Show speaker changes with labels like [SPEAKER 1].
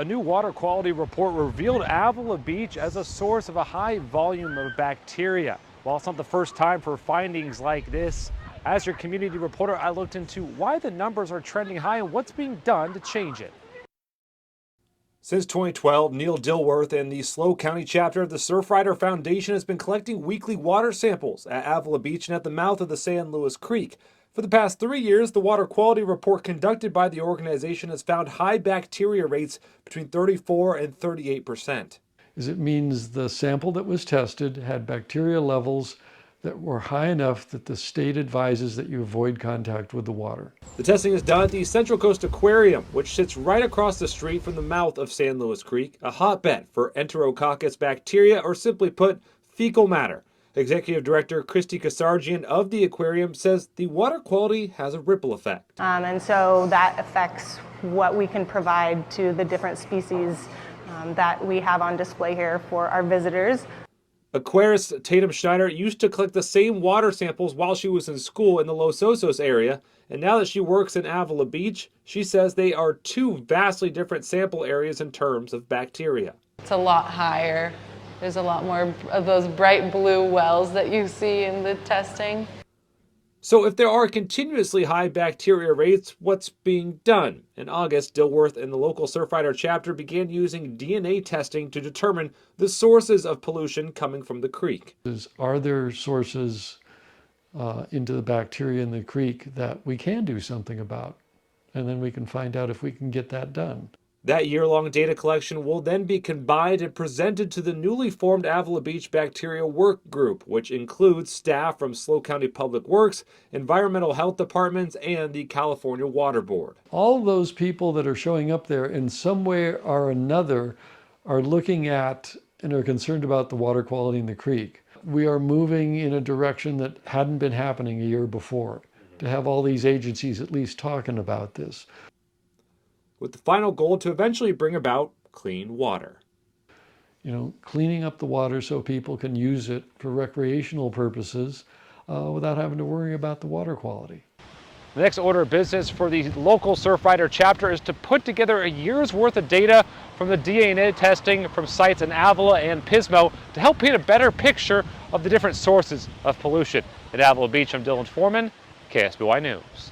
[SPEAKER 1] A new water quality report revealed Avila Beach as a source of a high volume of bacteria. While it's not the first time for findings like this, as your community reporter, I looked into why the numbers are trending high and what's being done to change it. Since 2012, Neil Dilworth and the SLO County chapter of the Surfrider Foundation has been collecting weekly water samples at Avila Beach and at the mouth of the San Luis Creek. For the past 3 years, the water quality report conducted by the organization has found high bacteria rates between 34 and 38%.
[SPEAKER 2] It means the sample that was tested had bacteria levels that were high enough that the state advises that you avoid contact with the water.
[SPEAKER 1] The testing is done at the Central Coast Aquarium, which sits right across the street from the mouth of San Luis Creek, a hotbed for Enterococcus bacteria, or simply put, fecal matter. Executive Director Christy Kasarjian of the aquarium says the water quality has a ripple effect.
[SPEAKER 3] And so that affects what we can provide to the different species that we have on display here for our visitors.
[SPEAKER 1] Aquarist Tatum Schneider used to collect the same water samples while she was in school in the Los Osos area, and now that she works in Avila Beach, she says they are two vastly different sample areas in terms of bacteria.
[SPEAKER 4] It's a lot higher. There's a lot more of those bright blue wells that you see in the testing.
[SPEAKER 1] So if there are continuously high bacteria rates, what's being done? In August, Dilworth and the local Surfrider chapter began using DNA testing to determine the sources of pollution coming from the creek.
[SPEAKER 2] Are there sources into the bacteria in the creek that we can do something about? And then we can find out if we can get that done.
[SPEAKER 1] That year-long data collection will then be combined and presented to the newly formed Avila Beach Bacteria Work Group, which includes staff from SLO County Public Works, Environmental Health Departments, and the California Water Board.
[SPEAKER 2] All those people that are showing up there in some way or another are looking at and are concerned about the water quality in the creek. We are moving in a direction that hadn't been happening a year before, to have all these agencies at least talking about this,
[SPEAKER 1] with the final goal to eventually bring about clean water.
[SPEAKER 2] You know, cleaning up the water so people can use it for recreational purposes without having to worry about the water quality.
[SPEAKER 1] The next order of business for the local Surfrider chapter is to put together a year's worth of data from the DNA testing from sites in Avila and Pismo to help paint a better picture of the different sources of pollution. At Avila Beach, I'm Dylan Foreman, KSBY News.